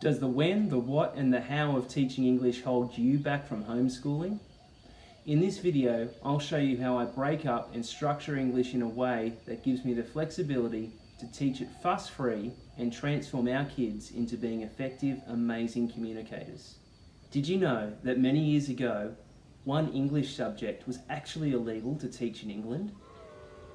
Does the when, the what, and the how of teaching English hold you back from homeschooling? In this video, I'll show you how I break up and structure English in a way that gives me the flexibility to teach it fuss-free and transform our kids into being effective, amazing communicators. Did you know that many years ago, one English subject was actually illegal to teach in England?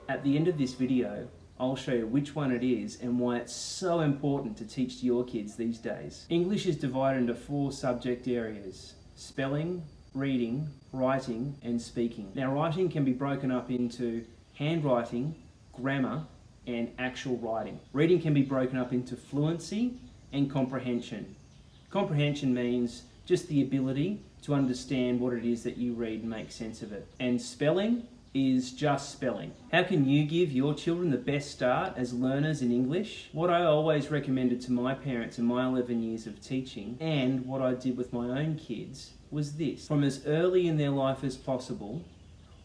At the end of this video, I'll show you which one it is and why it's so important to teach to your kids these days. English is divided into 4 subject areas: spelling, reading, writing, and speaking. Now, writing can be broken up into handwriting, grammar, and actual writing. Reading can be broken up into fluency and comprehension. Comprehension means just the ability to understand what it is that you read and make sense of it. And spelling is just spelling. How can you give your children the best start as learners in English? What I always recommended to my parents in my 11 years of teaching, and what I did with my own kids, was this. From as early in their life as possible,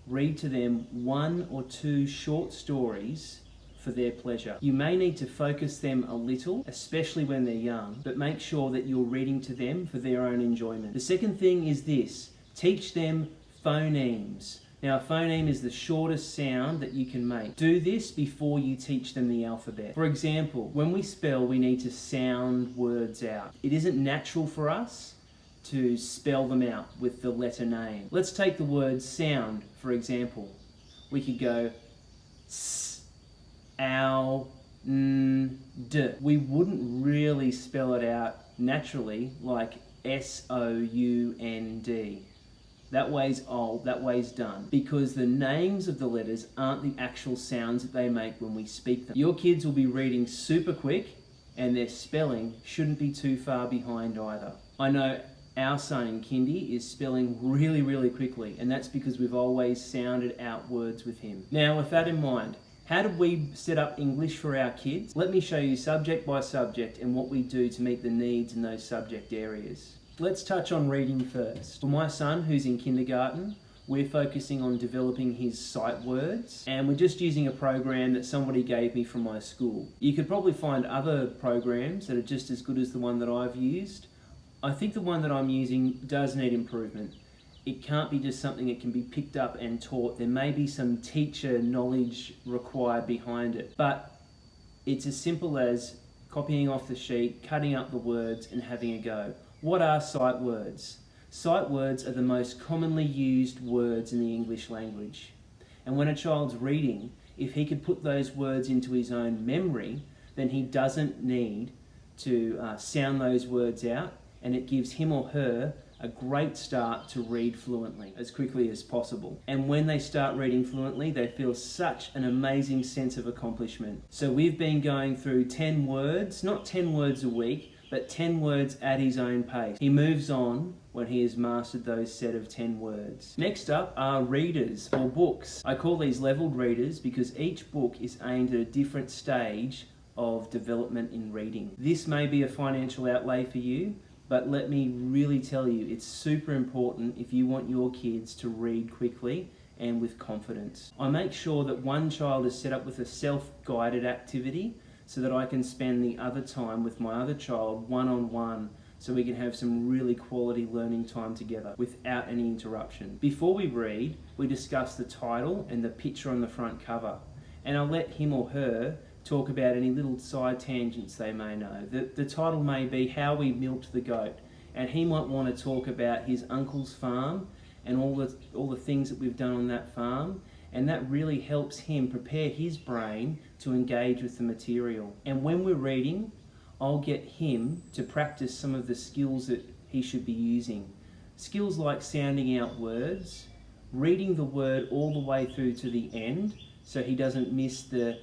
read to them 1 or 2 short stories for their pleasure. You may need to focus them a little, especially when they're young, but make sure that you're reading to them for their own enjoyment. The second thing is this: teach them phonemes. Now, a phoneme is the shortest sound that you can make. Do this before you teach them the alphabet. For example, when we spell, we need to sound words out. It isn't natural for us to spell them out with the letter name. Let's take the word sound, for example. We could go s, ow, n, d. We wouldn't really spell it out naturally like S-O-U-N-D. That way's old, that way's done. Because the names of the letters aren't the actual sounds that they make when we speak them. Your kids will be reading super quick, and their spelling shouldn't be too far behind either. I know our son in kindy is spelling really quickly, and that's because we've always sounded out words with him. Now, with that in mind, how do we set up English for our kids? Let me show you subject by subject and what we do to meet the needs in those subject areas. Let's touch on reading first. For my son, who's in kindergarten, we're focusing on developing his sight words, and we're just using a program that somebody gave me from my school. You could probably find other programs that are just as good as the one that I've used. I think the one that I'm using does need improvement. It can't be just something that can be picked up and taught. There may be some teacher knowledge required behind it, but it's as simple as copying off the sheet, cutting up the words, and having a go. What are sight words? Sight words are the most commonly used words in the English language. And when a child's reading, if he could put those words into his own memory, then he doesn't need to sound those words out, and it gives him or her a great start to read fluently as quickly as possible. And when they start reading fluently, they feel such an amazing sense of accomplishment. So we've been going through 10 words, not 10 words a week, but 10 words at his own pace. He moves on when he has mastered those set of 10 words. Next up are readers or books. I call these leveled readers because each book is aimed at a different stage of development in reading. This may be a financial outlay for you, but let me really tell you, it's super important if you want your kids to read quickly and with confidence. I make sure that one child is set up with a self-guided activity so that I can spend the other time with my other child one-on-one, so we can have some really quality learning time together without any interruption. Before we read, we discuss the title and the picture on the front cover, and I'll let him or her talk about any little side tangents they may know. The title may be How We Milked the Goat, and he might want to talk about his uncle's farm and all the things that we've done on that farm, and that really helps him prepare his brain to engage with the material. And when we're reading, I'll get him to practice some of the skills that he should be using. Skills like sounding out words, reading the word all the way through to the end so he doesn't miss the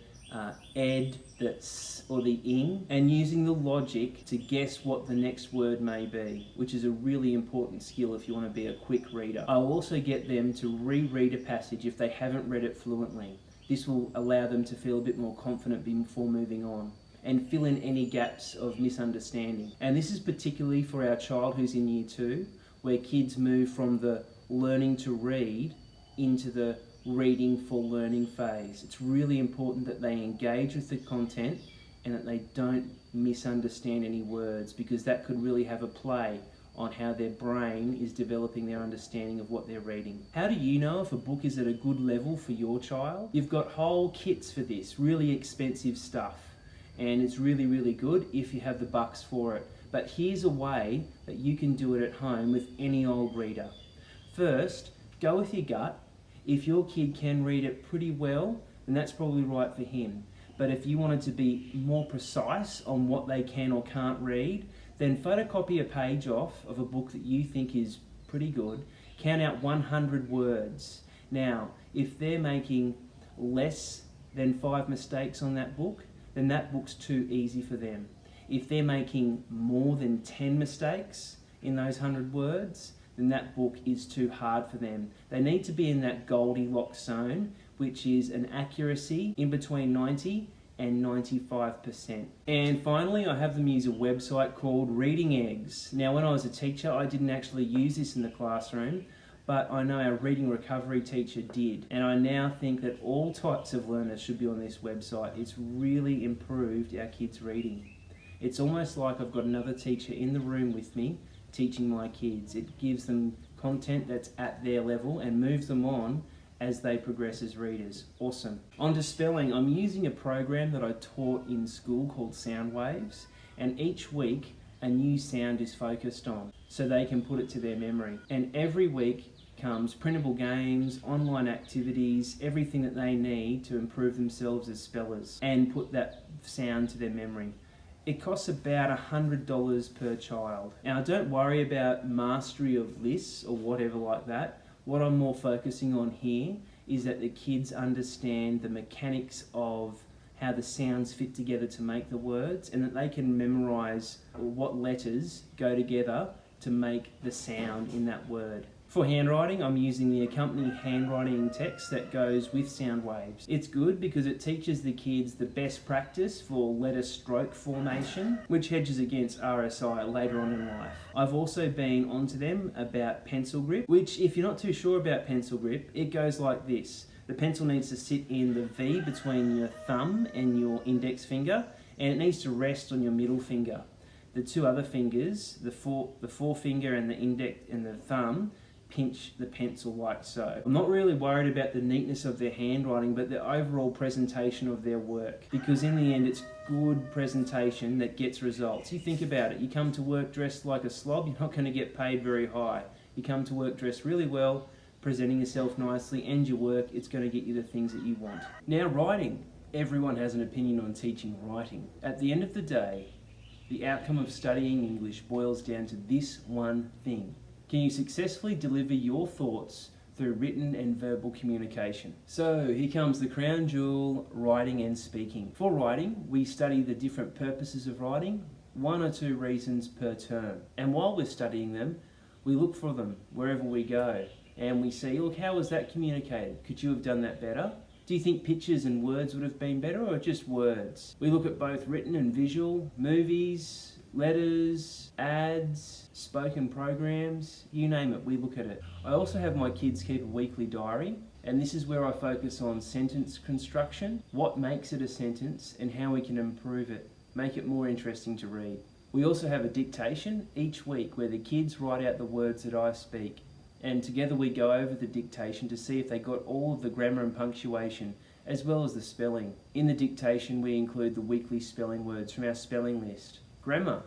ed, the s, or the ing, and using the logic to guess what the next word may be, which is a really important skill if you want to be a quick reader. I'll also get them to reread a passage if they haven't read it fluently. This will allow them to feel a bit more confident before moving on, and fill in any gaps of misunderstanding. And this is particularly for our child who's in year 2, where kids move from the learning to read into the reading for learning phase. It's really important that they engage with the content and that they don't misunderstand any words, because that could really have a play on how their brain is developing their understanding of what they're reading. How do you know if a book is at a good level for your child? You've got whole kits for this, really expensive stuff, and it's really, really good if you have the bucks for it. But here's a way that you can do it at home with any old reader. First, go with your gut. If your kid can read it pretty well, then that's probably right for him. But if you wanted to be more precise on what they can or can't read, then photocopy a page off of a book that you think is pretty good, count out 100 words. Now, if they're making less than 5 mistakes on that book, then that book's too easy for them. If they're making more than 10 mistakes in those 100 words, then that book is too hard for them. They need to be in that Goldilocks zone, which is an accuracy in between 90 and 95%. And finally, I have them use a website called Reading Eggs. Now, when I was a teacher, I didn't actually use this in the classroom, but I know our reading recovery teacher did. And I now think that all types of learners should be on this website. It's really improved our kids' reading. It's almost like I've got another teacher in the room with me teaching my kids. It gives them content that's at their level and moves them on as they progress as readers. Awesome. On to spelling. I'm using a program that I taught in school called Sound Waves, and each week a new sound is focused on so they can put it to their memory. And every week comes printable games, online activities, everything that they need to improve themselves as spellers and put that sound to their memory. It costs about $100 per child. Now, don't worry about mastery of lists or whatever like that. What I'm more focusing on here is that the kids understand the mechanics of how the sounds fit together to make the words, and that they can memorize what letters go together to make the sound in that word. For handwriting, I'm using the accompanying handwriting text that goes with Sound Waves. It's good because it teaches the kids the best practice for letter stroke formation, which hedges against RSI later on in life. I've also been onto them about pencil grip, which, if you're not too sure about pencil grip, it goes like this. The pencil needs to sit in the V between your thumb and your index finger, and it needs to rest on your middle finger. The two other fingers, the forefinger and the index and the thumb, pinch the pencil like so. I'm not really worried about the neatness of their handwriting, but the overall presentation of their work, because in the end it's good presentation that gets results. You think about it, you come to work dressed like a slob, you're not going to get paid very high. You come to work dressed really well, presenting yourself nicely, and your work, it's going to get you the things that you want. Now, writing. Everyone has an opinion on teaching writing. At the end of the day, the outcome of studying English boils down to this one thing. Can you successfully deliver your thoughts through written and verbal communication? So here comes the crown jewel, writing and speaking. For writing, we study the different purposes of writing, 1 or 2 reasons per term. And while we're studying them, we look for them wherever we go. And we see, look, how was that communicated? Could you have done that better? Do you think pictures and words would have been better, or just words? We look at both written and visual, movies, letters, ads, spoken programs, you name it, we look at it. I also have my kids keep a weekly diary, and this is where I focus on sentence construction, what makes it a sentence and how we can improve it, make it more interesting to read. We also have a dictation each week where the kids write out the words that I speak, and together we go over the dictation to see if they got all of the grammar and punctuation, as well as the spelling. In the dictation we include the weekly spelling words from our spelling list. Grammar.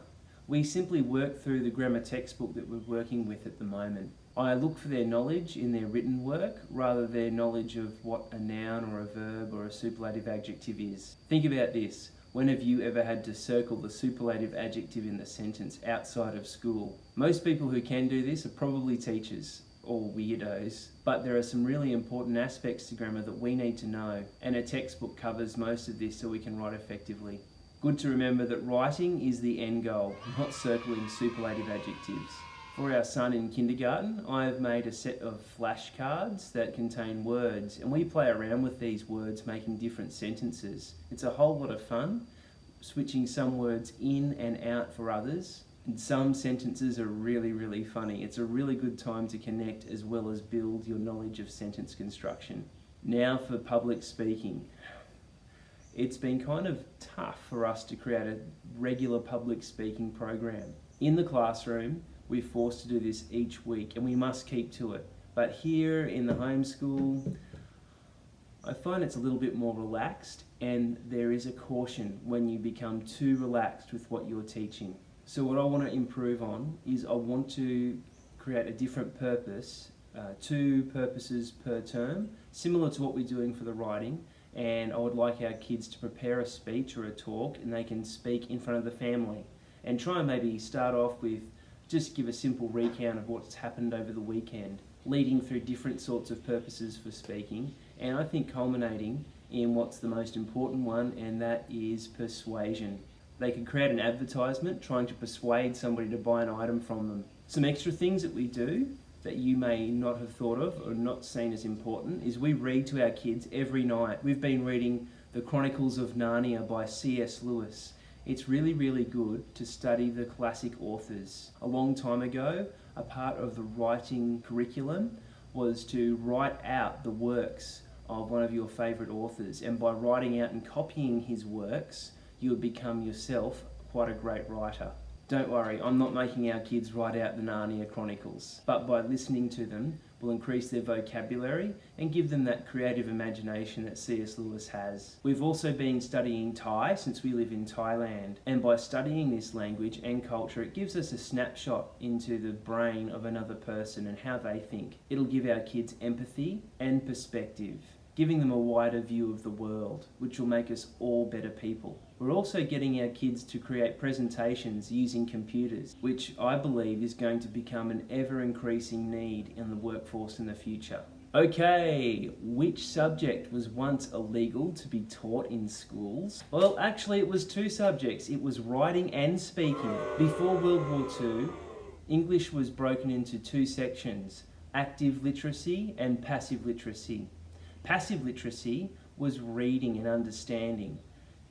We simply work through the grammar textbook that we're working with at the moment. I look for their knowledge in their written work rather than their knowledge of what a noun or a verb or a superlative adjective is. Think about this. When have you ever had to circle the superlative adjective in the sentence outside of school? Most people who can do this are probably teachers or weirdos, but there are some really important aspects to grammar that we need to know, and a textbook covers most of this so we can write effectively. Good to remember that writing is the end goal, not circling superlative adjectives. For our son in kindergarten, I have made a set of flashcards that contain words, and we play around with these words, making different sentences. It's a whole lot of fun, switching some words in and out for others, and some sentences are really, really funny. It's a really good time to connect as well as build your knowledge of sentence construction. Now for public speaking. it's been kind of tough for us to create a regular public speaking program. In the classroom, we're forced to do this each week and we must keep to it. But here in the homeschool, I find it's a little bit more relaxed, and there is a caution when you become too relaxed with what you're teaching. So what I want to improve on is I want to create a different purpose, 2 purposes per term, similar to what we're doing for the writing, and I would like our kids to prepare a speech or a talk and they can speak in front of the family and try and maybe start off with just give a simple recount of what's happened over the weekend, leading through different sorts of purposes for speaking, and I think culminating in what's the most important one, and that is persuasion. They could create an advertisement trying to persuade somebody to buy an item from them. Some extra things that we do that you may not have thought of or not seen as important is we read to our kids every night. We've been reading The Chronicles of Narnia by C.S. Lewis. It's really, really good to study the classic authors. A long time ago, a part of the writing curriculum was to write out the works of one of your favourite authors, and by writing out and copying his works, you would become yourself quite a great writer. Don't worry, I'm not making our kids write out the Narnia Chronicles, but by listening to them, we'll increase their vocabulary and give them that creative imagination that C.S. Lewis has. We've also been studying Thai since we live in Thailand, and by studying this language and culture, it gives us a snapshot into the brain of another person and how they think. It'll give our kids empathy and perspective, giving them a wider view of the world, which will make us all better people. We're also getting our kids to create presentations using computers, which I believe is going to become an ever-increasing need in the workforce in the future. Okay, which subject was once illegal to be taught in schools? Well, actually it was 2 subjects. It was writing and speaking. Before World War II, English was broken into 2 sections, active literacy and passive literacy. Passive literacy was reading and understanding.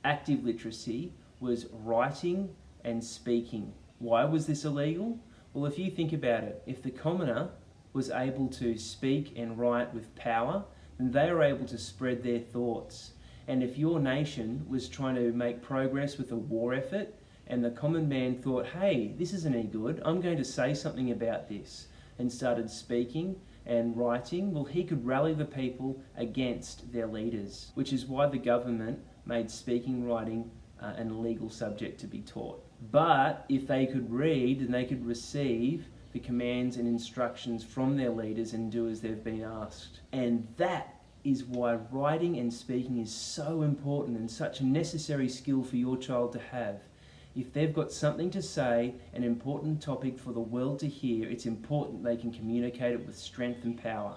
Active literacy was writing and speaking. Why was this illegal? Well, if you think about it, if the commoner was able to speak and write with power, then they were able to spread their thoughts. And if your nation was trying to make progress with a war effort, and the common man thought, hey, this isn't any good, I'm going to say something about this, and started speaking and writing, well, he could rally the people against their leaders, which is why the government made speaking and writing an illegal subject to be taught. But if they could read, then they could receive the commands and instructions from their leaders and do as they've been asked. And that is why writing and speaking is so important and such a necessary skill for your child to have. If they've got something to say, an important topic for the world to hear, it's important they can communicate it with strength and power.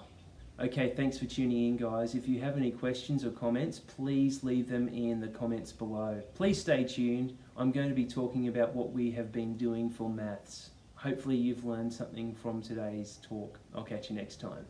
Okay, thanks for tuning in, guys. If you have any questions or comments, please leave them in the comments below. Please stay tuned. I'm going to be talking about what we have been doing for maths. Hopefully you've learned something from today's talk. I'll catch you next time.